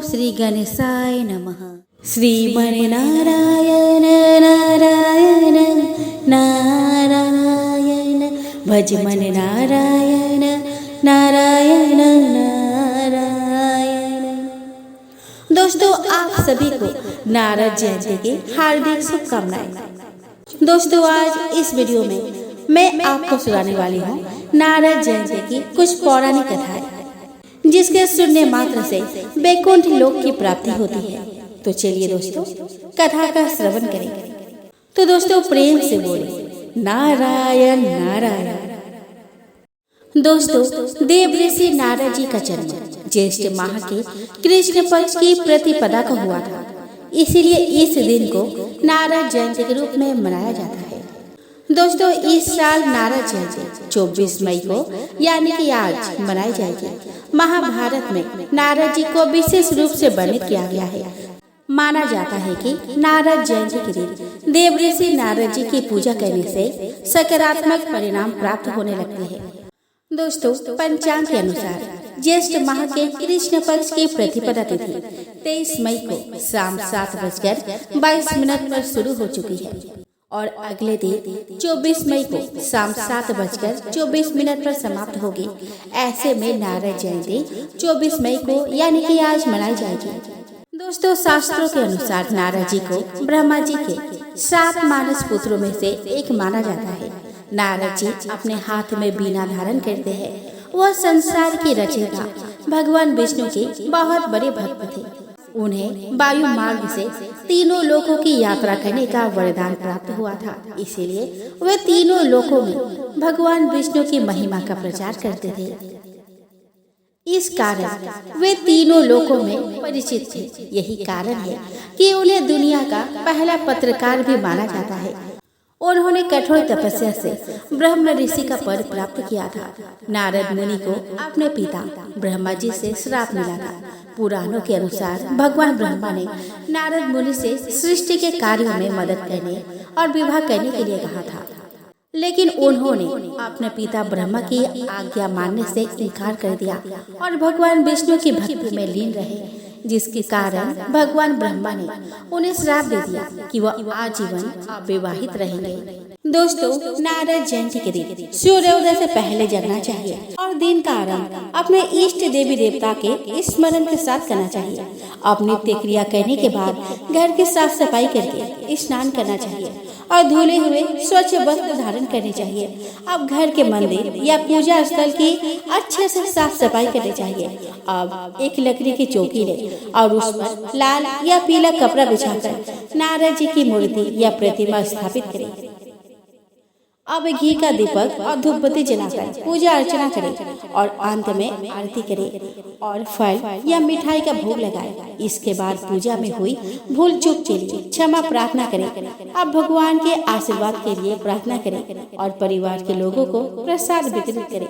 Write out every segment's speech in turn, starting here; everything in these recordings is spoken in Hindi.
श्री गणेशाय नमः। श्रीमन्नारायण नारायण नारायण भज मन नारायण नारायण नारायण। दोस्तों, आप सभी को नारद जयंती की हार्दिक शुभकामनाएं। दोस्तों, आज इस वीडियो में मैं आपको सुनाने वाली हूँ नारद जयंती की कुछ पौराणिक कथाएं, जिसके सुनने मात्र से वैकुंठ लोक की प्राप्ति होती है। तो चलिए दोस्तों, कथा का श्रवण करेंगे। तो दोस्तों, प्रेम से बोले नारायण नारायण। दोस्तों, देव ऋषि नारद जी का जन्म ज्येष्ठ माह के कृष्ण पक्ष की प्रतिपदा को हुआ था। इसीलिए इस दिन को नारद जयंती के रूप में मनाया जाता है। दोस्तों, इस साल नारद जयंती 24 मई को यानी कि आज मनाई जाएगी। महाभारत में नारद जी को विशेष रूप से वर्णित किया गया है। माना जाता है कि नारद जयंती के दिन देव ऋषि नारद जी की पूजा करने से सकारात्मक परिणाम प्राप्त होने लगते हैं। दोस्तों, पंचांग के अनुसार ज्येष्ठ माह के कृष्ण पक्ष की प्रतिपदा तिथि 23 मई को शाम 7:22 पर शुरू हो चुकी है और अगले दिन 24 मई को शाम 7:24 पर समाप्त होगी। ऐसे में नारद जयंती 24 मई को यानी कि आज मनाई जाएगी। दोस्तों, शास्त्रों के अनुसार नारद जी को ब्रह्मा जी के 7 मानस पुत्रों में से एक माना जाता है। नारद जी अपने हाथ में बीना धारण करते हैं। वह संसार की रचयिता भगवान विष्णु के बहुत बड़े भक्त थे। उन्हें वायु मार्ग से तीनों लोकों की यात्रा करने का वरदान प्राप्त हुआ था। इसीलिए वे तीनों लोकों में भगवान विष्णु की महिमा का प्रचार करते थे। इस कारण वे तीनों लोकों में परिचित थे। यही कारण है कि उन्हें दुनिया का पहला पत्रकार भी माना जाता है। उन्होंने कठोर तपस्या से ब्रह्म ऋषि का पद प्राप्त किया था। नारद मुनि को अपने पिता ब्रह्मा जी से श्राप मिला था। पुराणों के अनुसार भगवान ब्रह्मा ने नारद मुनि से सृष्टि के कार्यों में मदद करने और विवाह करने के लिए कहा था, लेकिन उन्होंने अपने पिता ब्रह्मा की आज्ञा मानने से इनकार कर दिया और भगवान विष्णु की भक्ति में लीन रहे, जिसके कारण भगवान ब्रह्मा ने उन्हें श्राप दे दिया कि वह आजीवन अविवाहित रहेंगे। दोस्तों, नारद जयंती के दिन सूर्योदय से पहले जगना चाहिए और दिन का आरंभ अपने इष्ट देवी देवता के स्मरण के साथ करना चाहिए। अब नित्य क्रिया करने के बाद घर की साफ सफाई करके स्नान करना चाहिए और धुले हुए स्वच्छ वस्त्र धारण करनी चाहिए। अब घर के मंदिर या पूजा स्थल की अच्छे से साफ सफाई करनी चाहिए। अब एक लकड़ी की चौकी ले और उस पर लाल या पीला कपड़ा बिछाकर नारद जी की मूर्ति या प्रतिमा स्थापित करें। अब घी का दीपक और धूपबत्ती जलाकर पूजा अर्चना करें और अंत में आरती करें और फल या मिठाई का भोग लगाएं। इसके बाद पूजा में हुई भूल चूक के लिए क्षमा प्रार्थना करें। अब भगवान के आशीर्वाद के लिए प्रार्थना करें और परिवार के लोगों को प्रसाद वितरित करें।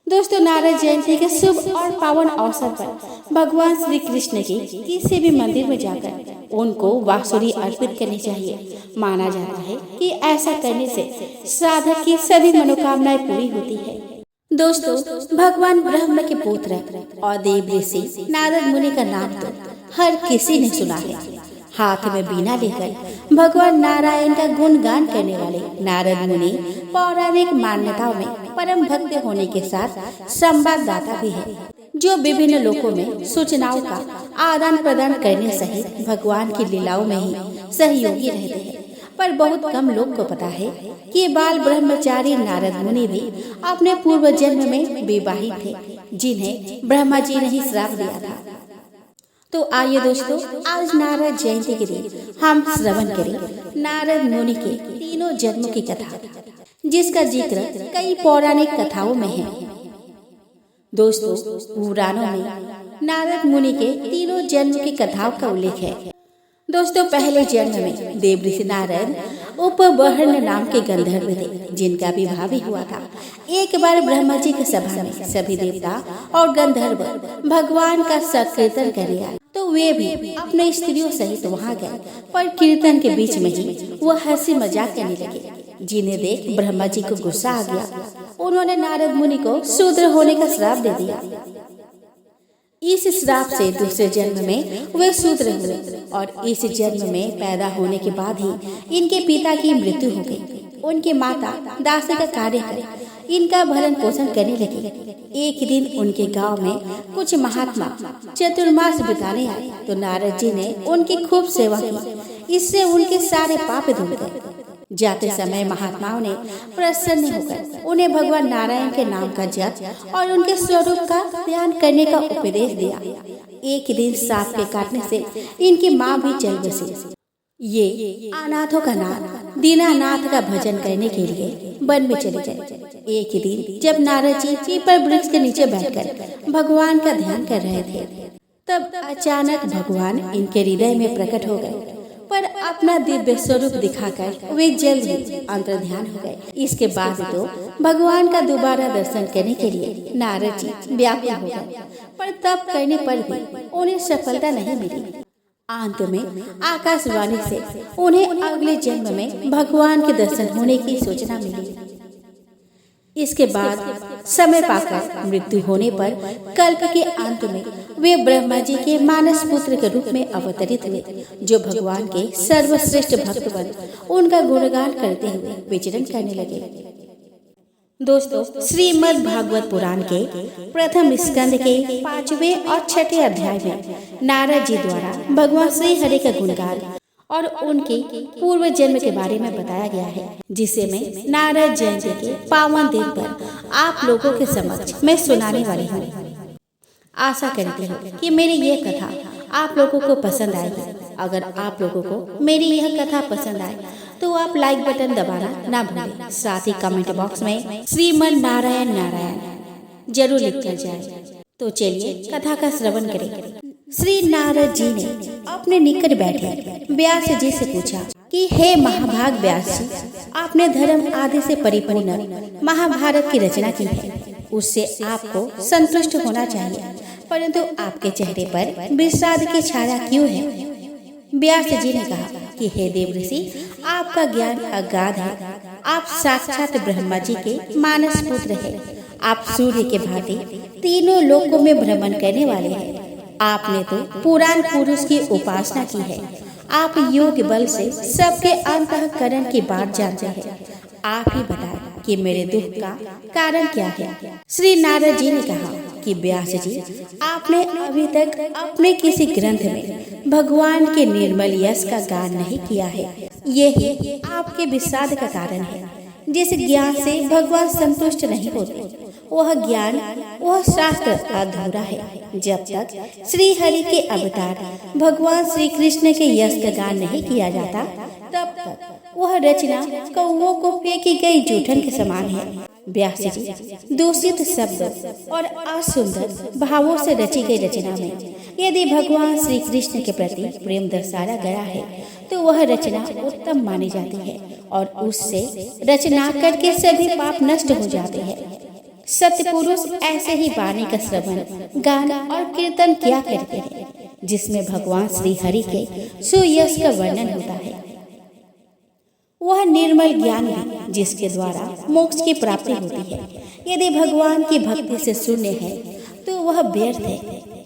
दोस्तों, नारद जयंती के शुभ और पावन अवसर पर भगवान श्री कृष्ण की किसी भी मंदिर में जाकर उनको वासुरी अर्पित करनी चाहिए। माना जाता है कि ऐसा करने से साधक की सभी मनोकामनाएं पूरी होती है। दोस्तों, भगवान ब्रह्म के पुत्र और देव ऋषि नारद मुनि का नाम तो हर किसी ने सुना है। हाथ में बीना लेकर भगवान नारायण का गुणगान करने वाले नारद मुनि पौराणिक मान्यताओं में परम भक्त होने के साथ संवाददाता भी है, जो विभिन्न लोकों में सूचनाओं का आदान प्रदान करने सहित भगवान की लीलाओं में ही सहयोगी रहते हैं। पर बहुत कम लोग को पता है कि बाल ब्रह्मचारी नारद मुनि भी अपने पूर्व जन्म में विवाहित थे, जिन्हें ब्रह्मा जी ने ही श्राप दिया था। तो आइए दोस्तों, आज नारद जयंती के दिन हम श्रवण करें नारद मुनि के तीनों जन्मों की कथा, जिसका जिक्र कई पौराणिक कथाओं में है। दोस्तों, पुराणों में नारद मुनि के तीनों जन्म की कथाओं का उल्लेख है। दोस्तों, पहले जन्म में देव ऋषि नारद उपवर्ण नाम के गंधर्व थे, जिनका विवाह भी हुआ था। एक बार ब्रह्मा जी की सभा में सभी देवता और गंधर्व भगवान का संकीर्तन करने आए, तो वे भी अपने स्त्रियों सहित वहां गए। पर कीर्तन के बीच में ही वह हंसी मजाक करने लगे, जिन्हें देख ब्रह्मा जी को गुस्सा आ गया। उन्होंने नारद मुनि को शूद्र होने का श्राप दे दिया। इस श्राप से दूसरे जन्म में वे शूद्र हुए और इस जन्म में पैदा होने के बाद ही इनके पिता की मृत्यु हो गई। उनकी माता दासी का कार्य कर इनका भरण पोषण करने लगी। एक दिन उनके गांव में कुछ महात्मा चतुर्मास बिताने आए तो नारद जी ने उनकी खूब सेवा की। इससे उनके सारे पाप धुल गए। जाते समय महात्माओं ने प्रसन्न होकर उन्हें भगवान नारायण के नाम का जप और उनके स्वरूप का ध्यान करने का उपदेश दिया। एक दिन सांप के काटने से इनकी माँ भी चल बसी। ये अनाथों का नाथ दीनानाथ का भजन करने के लिए वन में चले गए। एक दिन जब नारद जी पीपल वृक्ष के नीचे बैठकर भगवान का ध्यान कर रहे थे, तब अचानक भगवान इनके हृदय में प्रकट हो गए, पर अपना दिव्य स्वरूप दिखाकर वे जल्द ही अंतर्ध्यान हो गए। इसके बाद तो भगवान का दोबारा दर्शन करने के लिए नारद जी व्याकुल हो गए, पर तब करने पर भी उन्हें सफलता नहीं मिली। अंत में आकाशवाणी से उन्हें अगले जन्म में भगवान के दर्शन होने की सूचना मिली। इसके बाद समय पाकर मृत्यु होने पर कल्प के अंत में वे ब्रह्मा जी के मानस पुत्र के रूप में अवतरित हुए, जो भगवान के सर्वश्रेष्ठ भक्त बन उनका गुणगान करते हुए विचरण करने लगे। दोस्तों, श्रीमद् भागवत पुराण के प्रथम स्कंद के 5वें और 6ठे अध्याय में नारद जी द्वारा भगवान श्री हरि का गुणगान और उनके पूर्व जन्म के बारे में बताया गया है, जिसे मैं नारद जयंती के पावन दिन पर आप लोगों के समक्ष मैं सुनाने वाली हूँ। आशा करती हूँ कि मेरी यह कथा आप लोगों को पसंद आएगी। अगर आप लोगों को मेरी यह कथा पसंद आए तो आप लाइक बटन दबाना ना भूलें। साथ ही कमेंट बॉक्स में श्रीमन नारायण नारायण जरूर लिख कर जाए। तो चलिए कथा का श्रवण करें। श्री नारद जी ने अपने निकट बैठे व्यास जी से पूछा कि हे महाभाग व्यास जी, आपने धर्म आदि से परिपूर्ण महाभारत की रचना की है, उससे आपको संतुष्ट होना चाहिए, परंतु आपके चेहरे पर विषाद की छाया क्यों है? व्यास जी ने कहा कि हे देवऋषि, आपका ज्ञान अगाध है। आप साक्षात ब्रह्मा जी के मानस पुत्र हैं। आप सूर्य के भांति तीनों लोकों में भ्रमण करने वाले हैं। आपने तो पुराण पुरुष की उपासना की है। आप योग बल से सबके अंतःकरण की बात जानते हैं। आप ही बताएं कि मेरे दुख का कारण क्या है? श्री नारद जी ने कहा कि व्यास जी, आपने अभी तक अपने किसी ग्रंथ में भगवान के निर्मल यश का गान नहीं किया है। यही आपके विषाद का कारण है। जिस ज्ञान से भगवान संतुष्ट नहीं होते, वह ज्ञान, वह शास्त्र अधूरा है। जब तक श्री हरि के अवतार भगवान श्री कृष्ण के यश का गान नहीं किया जाता, तब तक वह रचना कौओं को फेंकी गई जूठन के समान है। व्यास जी, दूषित शब्द और असुंदर भावों से रची गई रचना में यदि भगवान श्री कृष्ण के प्रति प्रेम दर्शाया गया है, तो वह रचना उत्तम मानी जाती है और उससे रचनाकार के सभी पाप नष्ट हो जाते हैं। सत्य पुरुष ऐसे ही वाणी का श्रवण, गान और कीर्तन किया करते हैं, जिसमें भगवान श्री हरि के सुयश का वर्णन होता है। वह निर्मल ज्ञान है जिसके द्वारा मोक्ष की प्राप्ति होती है। यदि भगवान की भक्ति से शून्य है तो वह व्यर्थ है।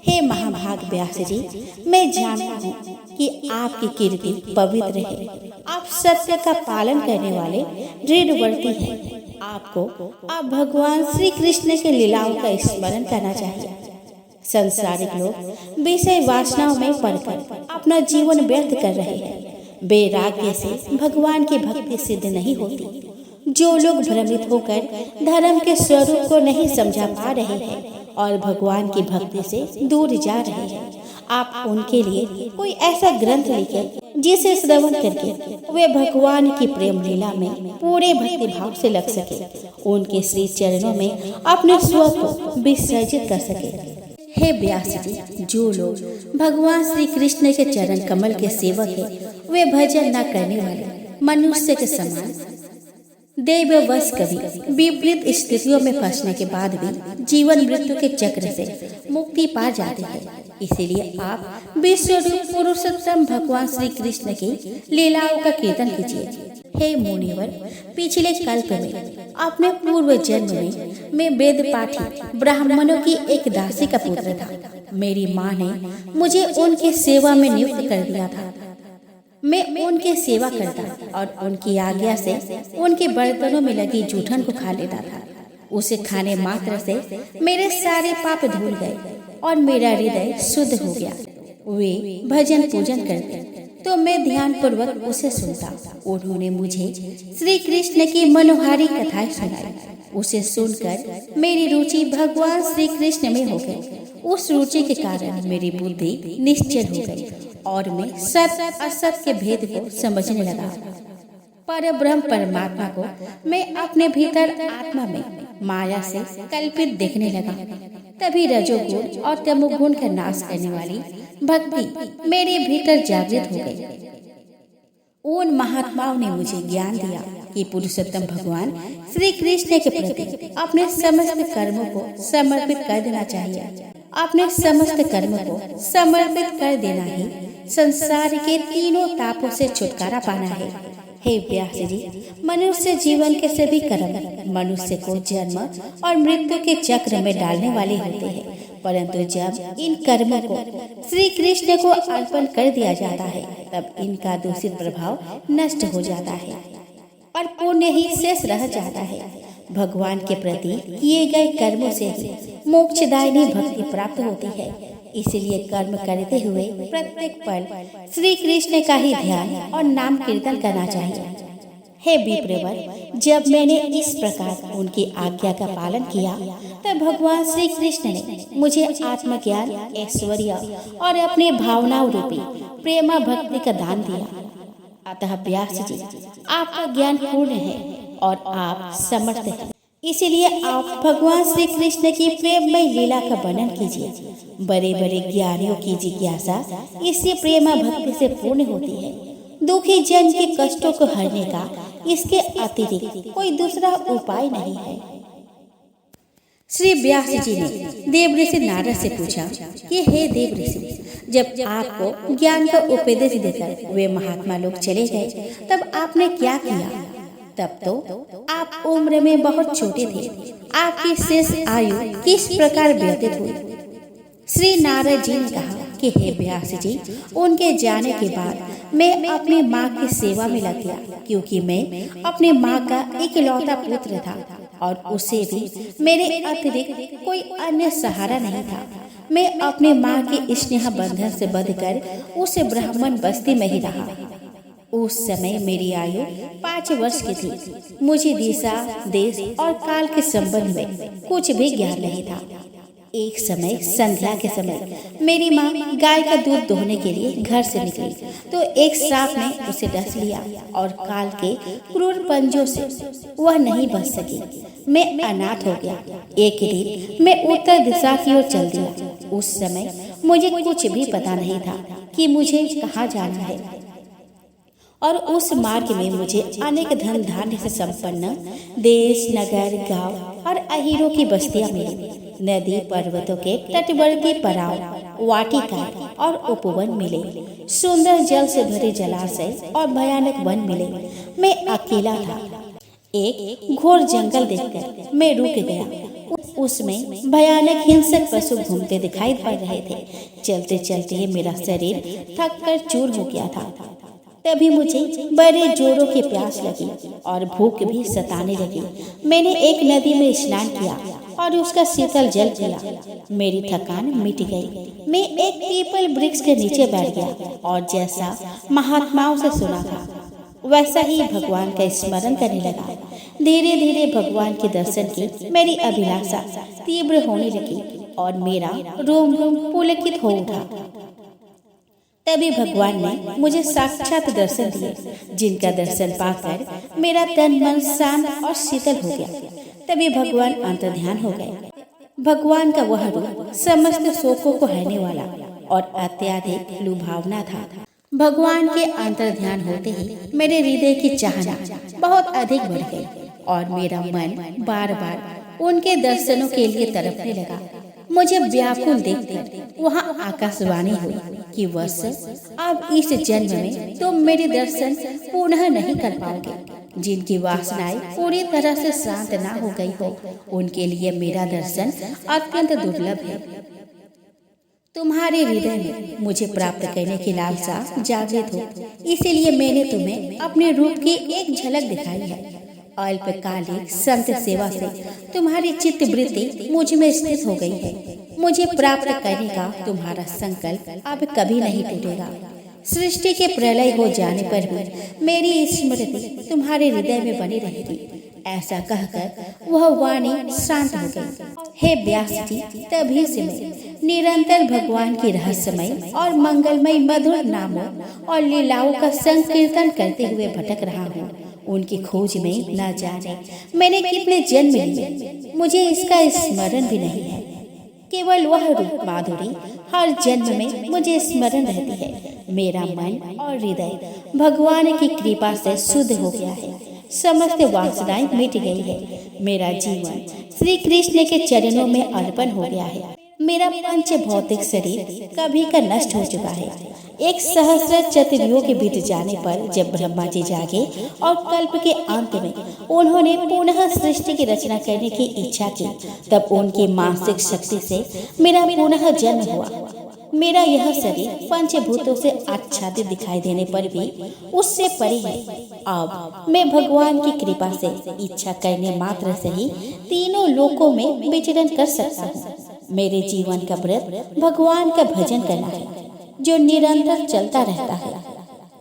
हे महाभाग व्यास जी, मैं जानता हूँ कि आपकी कीर्ति पवित्र है। आप सत्य का पालन करने वाले दृढ़वर्ती हैं। आपको आप भगवान श्री कृष्ण के लीलाओं का स्मरण करना चाहिए। संसारिक लोग विषय वासनाओं में पड़कर अपना जीवन व्यर्थ कर रहे हैं। वैराग्य से भगवान की भक्ति सिद्ध नहीं होती। जो लोग भ्रमित होकर धर्म के स्वरूप को नहीं समझा पा रहे हैं और भगवान की भक्ति से दूर जा रहे हैं, आप उनके लिए कोई ऐसा ग्रंथ लिखें जिसे श्रवण करके वे भगवान की प्रेम लीला में पूरे भक्ति भाव से लग सके, उनके श्री चरणों में अपने स्व को विसर्जित कर सके। हे व्यास जी, जो लोग भगवान श्री कृष्ण के चरण कमल के सेवक हैं, वे भजन न करने वाले मनुष्य के समान दैववश कभी विपरीत स्थितियों में फंसने के बाद भी जीवन मृत्यु के चक्र से मुक्ति पा जाते हैं। इसीलिए आप विश्व रूप पुरुषोत्तम भगवान श्री कृष्ण की लीलाओं का कीर्तन कीजिए। हे मुनिवर, पिछले कल्प में अपने पूर्व जन्म में मैं वेद पाठी ब्राह्मणों की एक दासी का पुत्र था। मेरी माँ ने मुझे उनकी सेवा में नियुक्त कर दिया था। मैं उनकी सेवा करता और उनकी आज्ञा से उनके बर्तनों में लगी जूठन को खा लेता था। उसे खाने मात्र से मेरे सारे पाप धुल गए और मेरा हृदय शुद्ध हो गया। वे भजन पूजन करते तो मैं ध्यान पूर्वक उसे सुनता। उन्होंने मुझे श्री कृष्ण की मनोहारी कथाएं सुनाई। उसे सुनकर मेरी रुचि भगवान श्री कृष्ण में हो गई। उस रुचि के कारण मेरी बुद्धि निश्चल हो गई और मैं सत्य असत्य के भेद को समझने लगा। पर ब्रह्म परमात्मा को मैं अपने भीतर आत्मा में माया से कल्पित देखने लगा। तभी रजोगुण और तमोगुण का नाश करने वाली भक्ति मेरे भीतर जागृत हो गई। उन महात्माओं ने मुझे ज्ञान दिया कि पुरुषोत्तम भगवान श्री कृष्ण के प्रति अपने समस्त कर्मों को समर्पित कर देना चाहिए। अपने समस्त कर्मों को समर्पित कर देना ही संसार के तीनों तापों से छुटकारा पाना है। हे व्यास जी, मनुष्य जीवन के सभी कर्म मनुष्य को जन्म और मृत्यु के चक्र में डालने वाले होते हैं, परंतु जब इन कर्मों को श्री कृष्ण को अर्पण कर दिया जाता है तब इनका दूषित प्रभाव नष्ट हो जाता है और पुण्य ही शेष रह जाता है। भगवान के प्रति किए गए कर्मों से ही मोक्षदायिनी भक्ति प्राप्त होती है। इसलिए कर्म करते हुए प्रत्येक पल श्री कृष्ण का ही ध्यान और नाम कीर्तन करना चाहिए। हे विप्रवर, जब मैंने इस प्रकार उनकी आज्ञा का पालन किया तब भगवान श्री कृष्ण ने मुझे आत्मज्ञान, ऐश्वर्य और अपने भावनाओं रूपी प्रेमा भक्ति का दान दिया। अतः व्यास जी, आपका ज्ञान पूर्ण है और आप समर्थ हैं। इसीलिए आप भगवान श्री कृष्ण की प्रेममय लीला का वर्णन कीजिए। बड़े बड़े ज्ञानियों की जिज्ञासा इसी प्रेमा भक्ति से पूर्ण होती है। दुखी जन के कष्टों को हरने का इसके अतिरिक्त कोई दूसरा उपाय नहीं है। श्री व्यास जी ने देव ऋषि नारद से पूछा कि हे देव ऋषि, जब आपको ज्ञान का उपदेश देकर वे महात्मा लोग चले गए तब आपने क्या किया? तब तो आप उम्र में बहुत छोटे थे। आपकी शेष आयु किस प्रकार व्यतीत हुई? श्री नारद जी ने कहा कि हे व्यास जी, उनके जाने के बाद मैं अपनी माँ की सेवा में लग गया, क्योंकि मैं अपनी माँ का इकलौता पुत्र था और उसे भी मेरे अतिरिक्त कोई अन्य सहारा नहीं था। मैं अपनी माँ के स्नेह बंधन से बंधकर उस ब्राह्मण बस्ती में ही रहा। उस समय मेरी आयु 5 वर्ष की थी। मुझे दिशा, देश और काल के संबंध में कुछ भी ज्ञान नहीं था। एक समय संध्या के समय मेरी माँ गाय का दूध दोहने के लिए घर से निकली तो एक सांप ने उसे डस लिया और काल के क्रूर पंजों से वह नहीं बच सकी। मैं अनाथ हो गया। एक दिन मैं उत्तर दिशा की ओर चल दिया। उस समय मुझे कुछ भी पता नहीं था कि मुझे कहाँ जाना है और उस मार्ग में मुझे अनेक धन धान्य से संपन्न देश, नगर, गांव और अहीरों की बस्तियां मिली। नदी, पर्वतों के तटवर्ती पड़ाव, वाटिका और उपवन मिले। सुंदर जल से भरे जलाशय और भयानक वन मिले। मैं अकेला था। एक घोर जंगल देखकर मैं रुक गया। उसमें भयानक हिंसक पशु घूमते दिखाई पड़ रहे थे। चलते चलते मेरा शरीर थक कर चूर हो गया था। तभी मुझे बड़े जोरों की प्यास लगी और भूख भी सताने लगी। मैंने एक नदी में स्नान किया और उसका शीतल जल पिया। मेरी थकान मिट गई। मैं एक पीपल वृक्ष के नीचे बैठ गया और जैसा महात्माओं से सुना था वैसा ही भगवान का स्मरण करने लगा। धीरे धीरे भगवान के दर्शन की मेरी अभिलाषा तीव्र होने लगी और मेरा रोम रोम पुलकित हो उठा। तभी भगवान ने मुझे साक्षात दर्शन दिए, जिनका दर्शन पाकर मेरा तन मन शांत और शीतल हो गया। तभी भगवान अंतर्ध्यान हो गए। भगवान का वह रूप समस्त शोकों को हरने वाला और अत्यधिक लुभावना था। भगवान के अंतर्ध्यान होते ही मेरे हृदय की चाहना बहुत अधिक बढ़ गई और मेरा मन बार बार उनके दर्शनों के लिए तड़पने लगा। मुझे व्याकुल देखकर वहाँ आकाशवाणी हुई कि वत्स, अब इस जन्म में तुम मेरे दर्शन पुनः नहीं कर पाओगे। जिनकी वासनाएं पूरी तरह से शांत ना हो गई हो, उनके लिए मेरा दर्शन अत्यंत दुर्लभ है। तुम्हारे हृदय में मुझे प्राप्त करने की लालसा जागृत हो, इसीलिए मैंने तुम्हें अपने रूप की एक झलक दिखाई है। अल्पकालिक संत सेवा से तुम्हारी चित्त वृत्ति मुझ में स्थित हो गई है। मुझे प्राप्त करने का तुम्हारा संकल्प अब कभी नहीं टूटेगा। सृष्टि के प्रलय हो जाने पर भी मेरी स्मृति तुम्हारे हृदय में बनी रहेगी। ऐसा कहकर वह वाणी शांत हो गई। हे व्यास जी, तभी से मैं निरंतर भगवान की रहस्यमय और मंगलमय मधुर नामों और लीलाओं का संकीर्तन करते हुए भटक रहा हूँ। उनकी खोज में न जाने मैंने कितने जन्म लिए, मुझे इसका स्मरण भी नहीं है। केवल वह रूप माधुरी हर जन्म में मुझे स्मरण रहती है। मेरा मन और हृदय भगवान की कृपा से शुद्ध हो गया है। समस्त वासनाएं मिट गई है। मेरा जीवन श्री कृष्ण के चरणों में अर्पण हो गया है। मेरा पंच भौतिक शरीर कभी का नष्ट हो चुका है। एक सहस्र चतुर्युग के बीत जाने पर जब ब्रह्मा जी जागे और कल्प के अंत में उन्होंने पुनः सृष्टि की रचना करने की इच्छा की, तब उनकी मानसिक शक्ति से मेरा पुनः जन्म हुआ। मेरा यह शरीर पंचभूतों से आच्छादित दिखाई देने पर भी उससे परे है। अब मैं भगवान की कृपा से इच्छा करने मात्र से ही तीनों लोकों में विचरण कर सकता हूँ। मेरे जीवन का व्रत भगवान का भजन करना है, जो निरंतर चलता रहता है।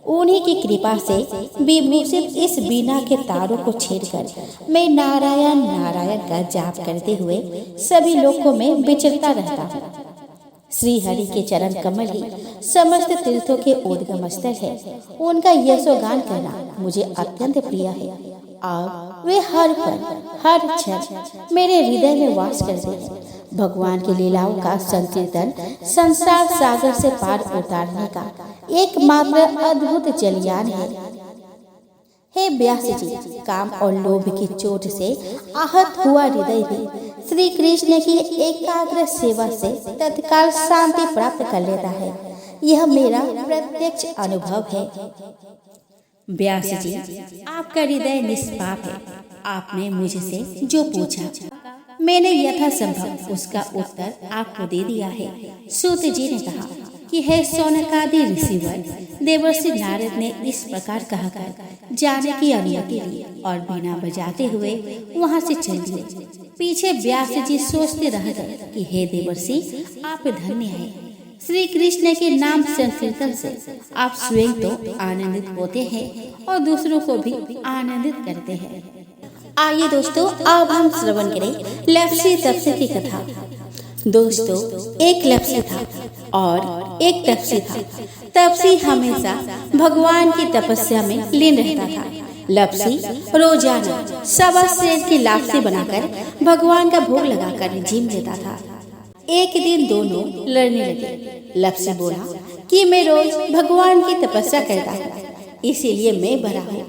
उन्हीं की कृपा से विभूषित इस बीना के तारों को छेड़कर मैं नारायण नारायण का जाप करते हुए सभी लोकों में विचरता रहता हूँ। श्री हरि के चरण कमल ही समस्त तीर्थों के उद्गम स्थल है। उनका यशोगान करना मुझे अत्यंत प्रिय है। अब वे हर पल हर क्षण मेरे हृदय में वास करते हैं। भगवान की लीलाओं का संकीर्तन संसार सागर से पार उतारने का एकमात्र अद्भुत जलयान है। हे व्यास जी, काम और लोभ की चोट से आहत हुआ हृदय भी श्री कृष्ण की एकाग्र सेवा से तत्काल शांति प्राप्त कर लेता है। यह मेरा प्रत्यक्ष अनुभव है। व्यास जी, आपका हृदय निष्पाप है। आपने मुझसे जो पूछा मैंने यथासंभव उसका उत्तर आपको दे दिया है। सूत जी ने कहा कि हे शौनकादि ऋषिवर, देवर्षि नारद ने इस प्रकार कहकर जाने की अनुमति ली और बिना बजाते हुए वहां से चल दिए। पीछे व्यास जी सोचते रह गए कि हे देवर्षि, आप धन्य हैं। श्री कृष्ण के नाम संकीर्तन से आप स्वयं तो आनंदित होते हैं और दूसरों को भी आनंदित करते हैं। आइए दोस्तों, अब हम श्रवण करें लप्सी तपसी की कथा। दोस्तों, एक लप्सी था और एक तपसी था। तपसी हमेशा भगवान की तपस्या में लीन रहता था। लप्सी रोजाना सवा सेर की लापसी बनाकर भगवान का भोग लगाकर जिम लेता था। एक दिन दोनों लड़ने लगे। लप्सी बोला कि मैं रोज भगवान की तपस्या करता हूँ, इसीलिए मैं बड़ा हूँ।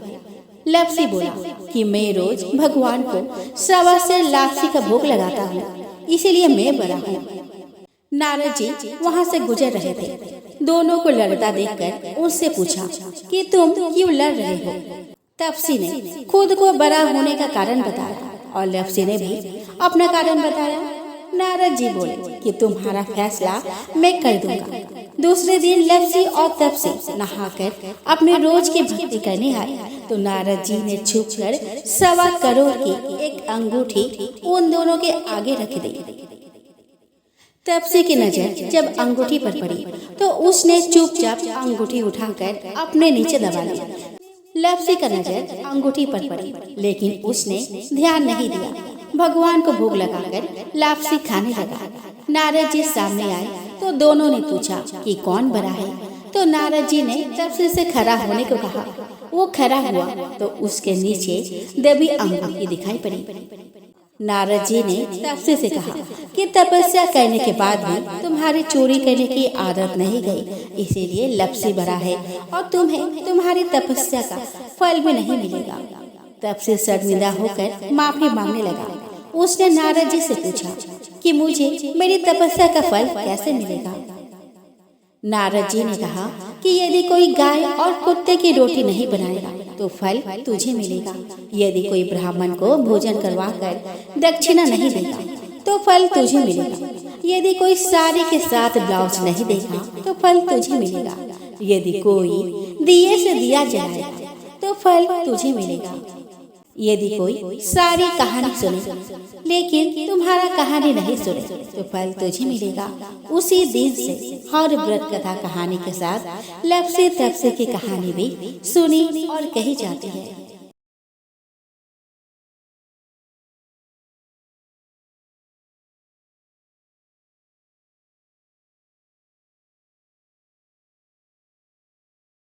लप्सी बोला कि मैं रोज भगवान को सवा सेर लापसी का भोग लगाता हूँ, इसीलिए मैं बड़ा हूँ। नारद जी वहाँ से गुजर रहे थे। दोनों को लड़ता देखकर उससे पूछा कि तुम क्यों लड़ रहे हो। तपसी ने खुद को बड़ा होने का कारण बताया और लप्सी ने भी अपना कारण बताया। नारद जी बोले कि तुम्हारा फैसला मैं कर दूंगा। दूसरे दिन लप्सी और तपसी नहाकर अपने रोज की भक्ति करने आए तो नारद जी ने छुपकर 1.25 करोड़ की एक अंगूठी उन दोनों के आगे रख दी। तपसी की नजर जब अंगूठी पर पड़ी तो उसने चुपचाप अंगूठी उठाकर अपने नीचे दबा लिया। लप्सी का नजर अंगूठी पर पड़ी, लेकिन उसने ध्यान नहीं दिया। भगवान को भोग लगाकर लापसी खाने लगा। नारद जी सामने आए तो दोनों ने पूछा कि कौन बड़ा है। तो नारद जी ने तपसी से खड़ा होने को कहा। वो खड़ा हुआ तो उसके नीचे दबी अंगूठी दिखाई पड़ी। नारद जी ने तपसी से कहा कि तपस्या करने के बाद भी तुम्हारी चोरी करने की आदत नहीं गई, इसीलिए लप्सी बड़ा है और तुम्हें तुम्हारी तपस्या का फल भी नहीं मिलेगा। तपसी शर्मिंदा होकर माफी मांगने लगा। उसने नारद जी से पूछा कि मुझे मेरी तपस्या का फल कैसे मिलेगा। नारद जी ने कहा कि यदि कोई गाय और कुत्ते की रोटी नहीं बनाएगा तो फल तुझे मिलेगा। यदि कोई ब्राह्मण को भोजन करवाकर दक्षिणा नहीं देगा तो फल तुझे मिलेगा। यदि कोई साड़ी के साथ ब्लाउज नहीं देगा तो फल तुझे मिलेगा। यदि कोई दिए से दिया जलाएगा तो फल तुझे मिलेगा। यदि कोई सारी कहानी सुने लेकिन तुम्हारा कहानी नहीं सुने तो फल तुझे मिलेगा। उसी दिन से हर व्रत कथा कहानी के साथ लफ्ज़े तफ्सीर की कहानी भी सुनी और कही जाती है।